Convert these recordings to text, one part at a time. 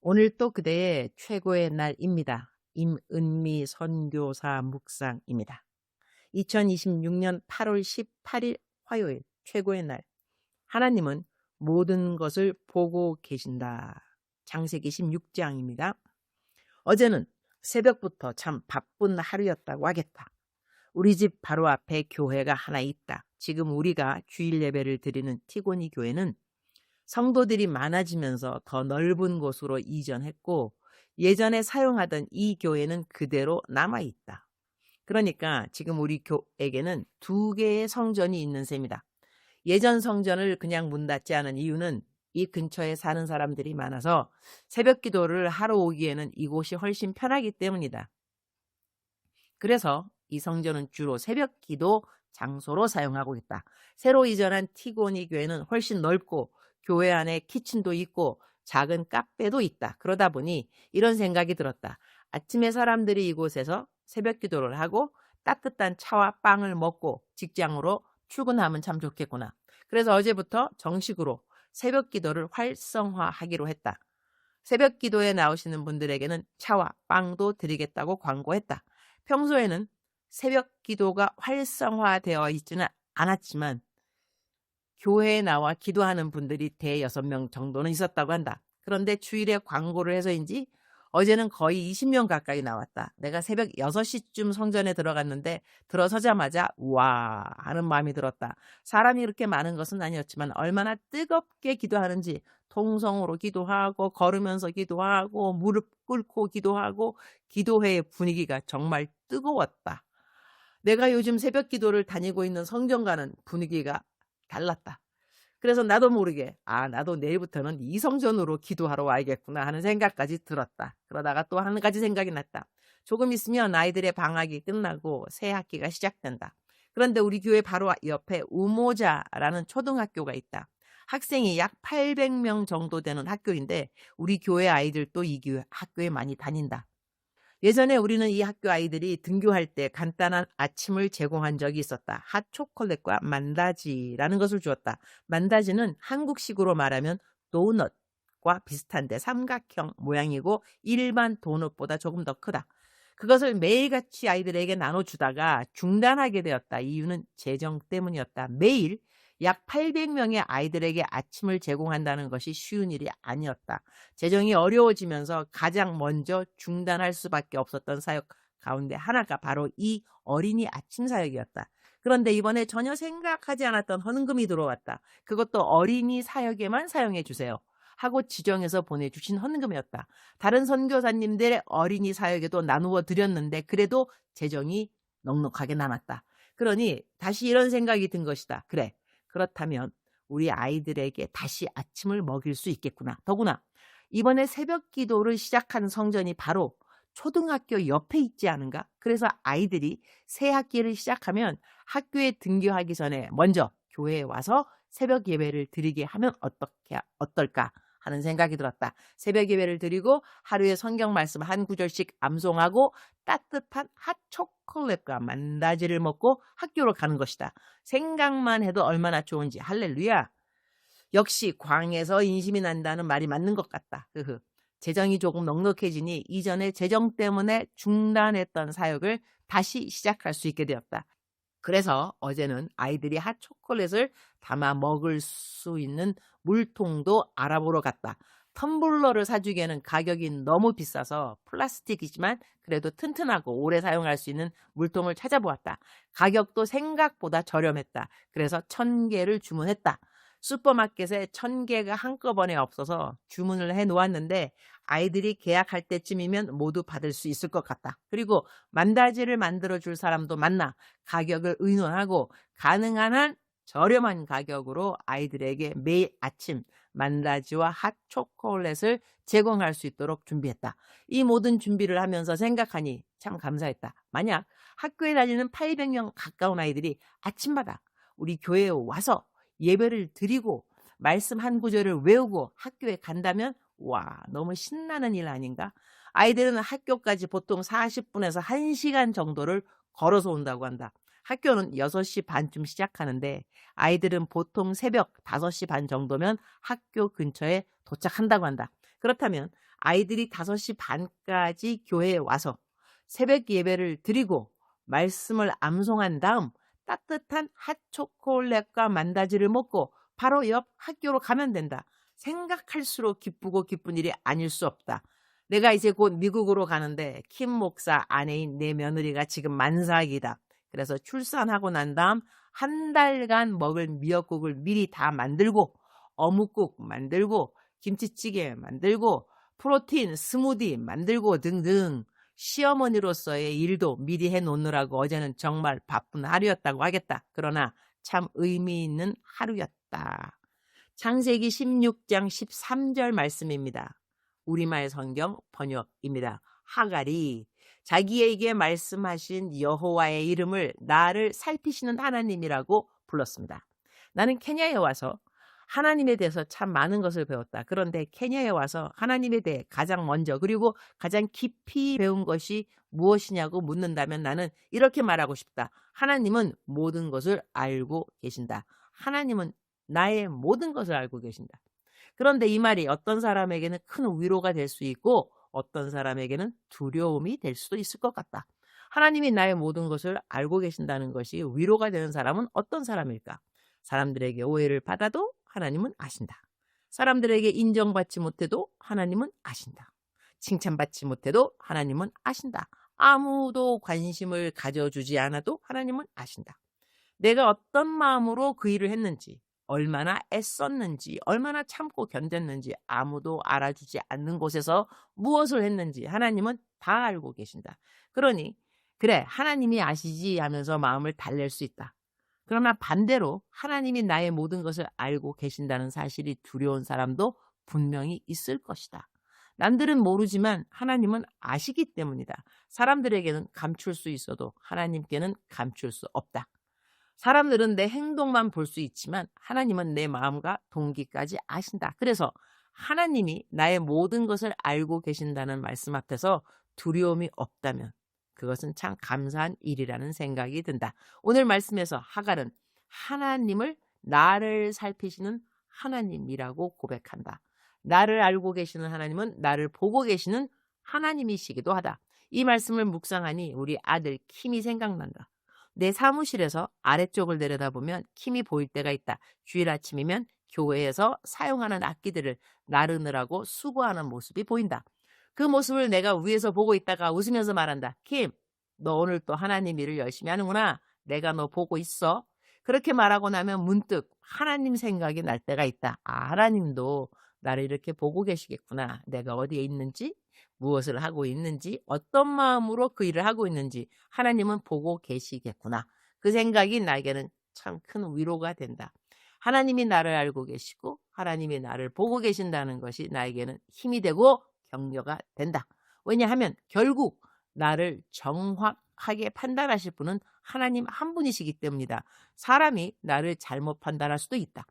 오늘 또 그대의 최고의 날입니다. 임은미 선교사 묵상입니다. 2026년 8월 18일 화요일 최고의 날. 하나님은 모든 것을 보고 계신다. 창세기 16장입니다. 어제는 새벽부터 참 바쁜 하루였다고 하겠다. 우리 집 바로 앞에 교회가 하나 있다. 지금 우리가 주일 예배를 드리는 티고니 교회는 성도들이 많아지면서 더 넓은 곳으로 이전했고 예전에 사용하던 이 교회는 그대로 남아있다. 그러니까 지금 우리 교회에게는 두 개의 성전이 있는 셈이다. 예전 성전을 그냥 문 닫지 않은 이유는 이 근처에 사는 사람들이 많아서 새벽 기도를 하러 오기에는 이곳이 훨씬 편하기 때문이다. 그래서 이 성전은 주로 새벽 기도 장소로 사용하고 있다. 새로 이전한 티고니 교회는 훨씬 넓고 교회 안에 키친도 있고 작은 카페도 있다. 그러다 보니 이런 생각이 들었다. 아침에 사람들이 이곳에서 새벽 기도를 하고 따뜻한 차와 빵을 먹고 직장으로 출근하면 참 좋겠구나. 그래서 어제부터 정식으로 새벽 기도를 활성화하기로 했다. 새벽 기도에 나오시는 분들에게는 차와 빵도 드리겠다고 광고했다. 평소에는 새벽 기도가 활성화되어 있지는 않았지만 교회에 나와 기도하는 분들이 대 6명 정도는 있었다고 한다. 그런데 주일에 광고를 해서인지 어제는 거의 20명 가까이 나왔다. 내가 새벽 6시쯤 성전에 들어갔는데 들어서자마자 와 하는 마음이 들었다. 사람이 이렇게 많은 것은 아니었지만 얼마나 뜨겁게 기도하는지 통성으로 기도하고 걸으면서 기도하고 무릎 꿇고 기도하고 기도회의 분위기가 정말 뜨거웠다. 내가 요즘 새벽 기도를 다니고 있는 성전과는 분위기가 달랐다. 그래서 나도 모르게 나도 내일부터는 이 성전으로 기도하러 와야겠구나 하는 생각까지 들었다. 그러다가 또 한 가지 생각이 났다. 조금 있으면 아이들의 방학이 끝나고 새 학기가 시작된다. 그런데 우리 교회 바로 옆에 우모자라는 초등학교가 있다. 학생이 약 800명 정도 되는 학교인데 우리 교회 아이들도 이 학교에 많이 다닌다. 예전에 우리는 이 학교 아이들이 등교할 때 간단한 아침을 제공한 적이 있었다. 핫초콜릿과 만다지라는 것을 주었다. 만다지는 한국식으로 말하면 도넛과 비슷한데 삼각형 모양이고 일반 도넛보다 조금 더 크다. 그것을 매일같이 아이들에게 나눠주다가 중단하게 되었다. 이유는 재정 때문이었다. 매일 약 800명의 아이들에게 아침을 제공한다는 것이 쉬운 일이 아니었다. 재정이 어려워지면서 가장 먼저 중단할 수밖에 없었던 사역 가운데 하나가 바로 이 어린이 아침 사역이었다. 그런데 이번에 전혀 생각하지 않았던 헌금이 들어왔다. 그것도 어린이 사역에만 사용해 주세요 하고 지정해서 보내주신 헌금이었다. 다른 선교사님들의 어린이 사역에도 나누어 드렸는데 그래도 재정이 넉넉하게 남았다. 그러니 다시 이런 생각이 든 것이다. 그래, 그렇다면 우리 아이들에게 다시 아침을 먹일 수 있겠구나. 더구나 이번에 새벽 기도를 시작한 성전이 바로 초등학교 옆에 있지 않은가? 그래서 아이들이 새 학기를 시작하면 학교에 등교하기 전에 먼저 교회에 와서 새벽 예배를 드리게 하면 어떨까 하는 생각이 들었다. 새벽 예배를 드리고 하루에 성경 말씀 한 구절씩 암송하고 따뜻한 핫초콜릿과 만다지를 먹고 학교로 가는 것이다. 생각만 해도 얼마나 좋은지. 할렐루야. 역시 광에서 인심이 난다는 말이 맞는 것 같다. 재정이 조금 넉넉해지니 이전에 재정 때문에 중단했던 사역을 다시 시작할 수 있게 되었다. 그래서 어제는 아이들이 핫초콜릿을 담아 먹을 수 있는 물통도 알아보러 갔다. 텀블러를 사주기에는 가격이 너무 비싸서 플라스틱이지만 그래도 튼튼하고 오래 사용할 수 있는 물통을 찾아보았다. 가격도 생각보다 저렴했다. 그래서 1000개를 주문했다. 슈퍼마켓에 1000개가 한꺼번에 없어서 주문을 해놓았는데 아이들이 계약할 때쯤이면 모두 받을 수 있을 것 같다. 그리고 만다지를 만들어줄 사람도 만나 가격을 의논하고 가능한 한 저렴한 가격으로 아이들에게 매일 아침 만다지와 핫초콜릿을 제공할 수 있도록 준비했다. 이 모든 준비를 하면서 생각하니 참 감사했다. 만약 학교에 다니는 800명 가까운 아이들이 아침마다 우리 교회에 와서 예배를 드리고 말씀 한 구절을 외우고 학교에 간다면 와, 너무 신나는 일 아닌가? 아이들은 학교까지 보통 40분에서 1시간 정도를 걸어서 온다고 한다. 학교는 6시 반쯤 시작하는데 아이들은 보통 새벽 5시 반 정도면 학교 근처에 도착한다고 한다. 그렇다면 아이들이 5시 반까지 교회에 와서 새벽 예배를 드리고 말씀을 암송한 다음 따뜻한 핫초콜릿과 만다지를 먹고 바로 옆 학교로 가면 된다. 생각할수록 기쁘고 기쁜 일이 아닐 수 없다. 내가 이제 곧 미국으로 가는데 킴 목사 아내인 내 며느리가 지금 만삭이다. 그래서 출산하고 난 다음 한 달간 먹을 미역국을 미리 다 만들고 어묵국 만들고 김치찌개 만들고 프로틴 스무디 만들고 등등 시어머니로서의 일도 미리 해놓느라고 어제는 정말 바쁜 하루였다고 하겠다. 그러나 참 의미 있는 하루였다. 창세기 16장 13절 말씀입니다. 우리말 성경 번역입니다. 하갈이 자기에게 말씀하신 여호와의 이름을 나를 살피시는 하나님이라고 불렀습니다. 나는 케냐에 와서 하나님에 대해서 참 많은 것을 배웠다. 그런데 케냐에 와서 하나님에 대해 가장 먼저 그리고 가장 깊이 배운 것이 무엇이냐고 묻는다면 나는 이렇게 말하고 싶다. 하나님은 모든 것을 알고 계신다. 하나님은 나의 모든 것을 알고 계신다. 그런데 이 말이 어떤 사람에게는 큰 위로가 될 수 있고 어떤 사람에게는 두려움이 될 수도 있을 것 같다. 하나님이 나의 모든 것을 알고 계신다는 것이 위로가 되는 사람은 어떤 사람일까? 사람들에게 오해를 받아도 하나님은 아신다. 사람들에게 인정받지 못해도 하나님은 아신다. 칭찬받지 못해도 하나님은 아신다. 아무도 관심을 가져주지 않아도 하나님은 아신다. 내가 어떤 마음으로 그 일을 했는지, 얼마나 애썼는지, 얼마나 참고 견뎠는지, 아무도 알아주지 않는 곳에서 무엇을 했는지 하나님은 다 알고 계신다. 그러니 그래 하나님이 아시지 하면서 마음을 달랠 수 있다. 그러나 반대로 하나님이 나의 모든 것을 알고 계신다는 사실이 두려운 사람도 분명히 있을 것이다. 남들은 모르지만 하나님은 아시기 때문이다. 사람들에게는 감출 수 있어도 하나님께는 감출 수 없다. 사람들은 내 행동만 볼 수 있지만 하나님은 내 마음과 동기까지 아신다. 그래서 하나님이 나의 모든 것을 알고 계신다는 말씀 앞에서 두려움이 없다면 그것은 참 감사한 일이라는 생각이 든다. 오늘 말씀에서 하갈은 하나님을 나를 살피시는 하나님이라고 고백한다. 나를 알고 계시는 하나님은 나를 보고 계시는 하나님이시기도 하다. 이 말씀을 묵상하니 우리 아들 킴이 생각난다. 내 사무실에서 아래쪽을 내려다보면 킴이 보일 때가 있다. 주일 아침이면 교회에서 사용하는 악기들을 나르느라고 수고하는 모습이 보인다. 그 모습을 내가 위에서 보고 있다가 웃으면서 말한다. 킴, 너 오늘 또 하나님 일을 열심히 하는구나. 내가 너 보고 있어. 그렇게 말하고 나면 문득 하나님 생각이 날 때가 있다. 아, 하나님도 나를 이렇게 보고 계시겠구나. 내가 어디에 있는지, 무엇을 하고 있는지, 어떤 마음으로 그 일을 하고 있는지 하나님은 보고 계시겠구나. 그 생각이 나에게는 참 큰 위로가 된다. 하나님이 나를 알고 계시고 하나님이 나를 보고 계신다는 것이 나에게는 힘이 되고 격려가 된다. 왜냐하면 결국 나를 정확하게 판단하실 분은 하나님 한 분이시기 때문이다. 사람이 나를 잘못 판단할 수도 있다.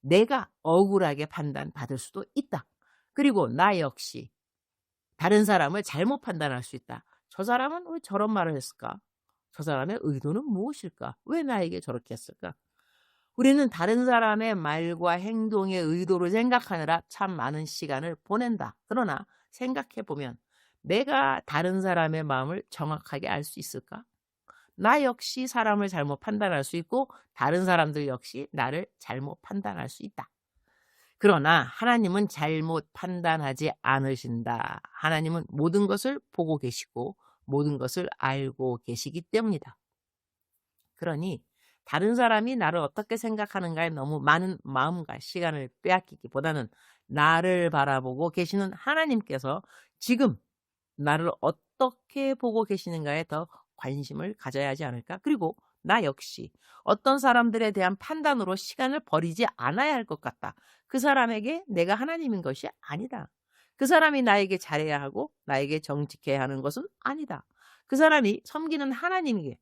내가 억울하게 판단받을 수도 있다. 그리고 나 역시 다른 사람을 잘못 판단할 수 있다. 저 사람은 왜 저런 말을 했을까? 저 사람의 의도는 무엇일까? 왜 나에게 저렇게 했을까? 우리는 다른 사람의 말과 행동의 의도를 생각하느라 참 많은 시간을 보낸다. 그러나 생각해보면 내가 다른 사람의 마음을 정확하게 알 수 있을까? 나 역시 사람을 잘못 판단할 수 있고 다른 사람들 역시 나를 잘못 판단할 수 있다. 그러나 하나님은 잘못 판단하지 않으신다. 하나님은 모든 것을 보고 계시고 모든 것을 알고 계시기 때문이다. 그러니 다른 사람이 나를 어떻게 생각하는가에 너무 많은 마음과 시간을 빼앗기기보다는 나를 바라보고 계시는 하나님께서 지금 나를 어떻게 보고 계시는가에 더 관심을 가져야 하지 않을까? 그리고 나 역시 어떤 사람들에 대한 판단으로 시간을 버리지 않아야 할 것 같다. 그 사람에게 내가 하나님인 것이 아니다. 그 사람이 나에게 잘해야 하고 나에게 정직해야 하는 것은 아니다. 그 사람이 섬기는 하나님에게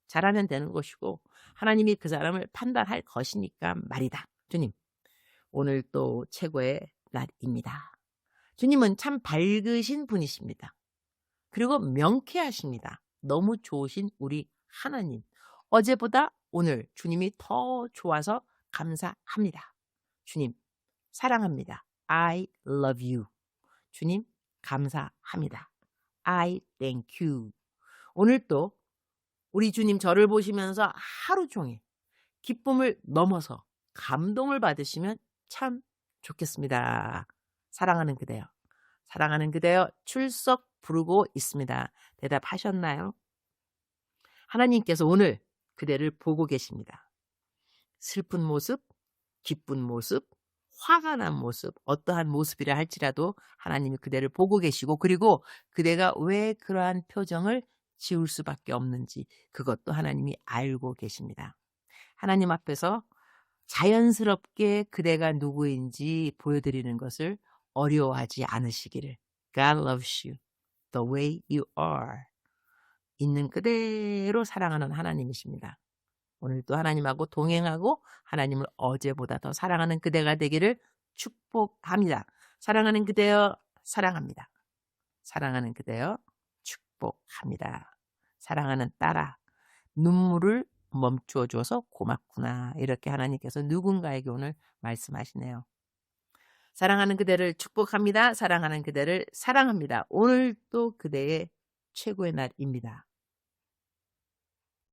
잘하면 되는 것이고 하나님이 그 사람을 판단할 것이니까 말이다. 주님, 오늘 또 최고의 날입니다. 주님은 참 밝으신 분이십니다. 그리고 명쾌하십니다. 너무 좋으신 우리 하나님. 어제보다 오늘 주님이 더 좋아서 감사합니다. 주님, 사랑합니다. I love you. 주님, 감사합니다. I thank you. 오늘 또 우리 주님 저를 보시면서 하루 종일 기쁨을 넘어서 감동을 받으시면 참 좋겠습니다. 사랑하는 그대여. 사랑하는 그대여 출석 부르고 있습니다. 대답하셨나요? 하나님께서 오늘 그대를 보고 계십니다. 슬픈 모습, 기쁜 모습, 화가 난 모습, 어떠한 모습이라 할지라도 하나님이 그대를 보고 계시고 그리고 그대가 왜 그러한 표정을 지울 수밖에 없는지 그것도 하나님이 알고 계십니다. 하나님 앞에서 자연스럽게 그대가 누구인지 보여드리는 것을 어려워하지 않으시기를. God loves you the way you are. 있는 그대로 사랑하는 하나님이십니다. 오늘도 하나님하고 동행하고 하나님을 어제보다 더 사랑하는 그대가 되기를 축복합니다. 사랑하는 그대여 사랑합니다. 사랑하는 그대여 축복합니다. 사랑하는 딸아, 눈물을 멈추어 줘서 고맙구나. 이렇게 하나님께서 누군가에게 오늘 말씀하시네요. 사랑하는 그대를 축복합니다. 사랑하는 그대를 사랑합니다. 오늘도 그대의 최고의 날입니다.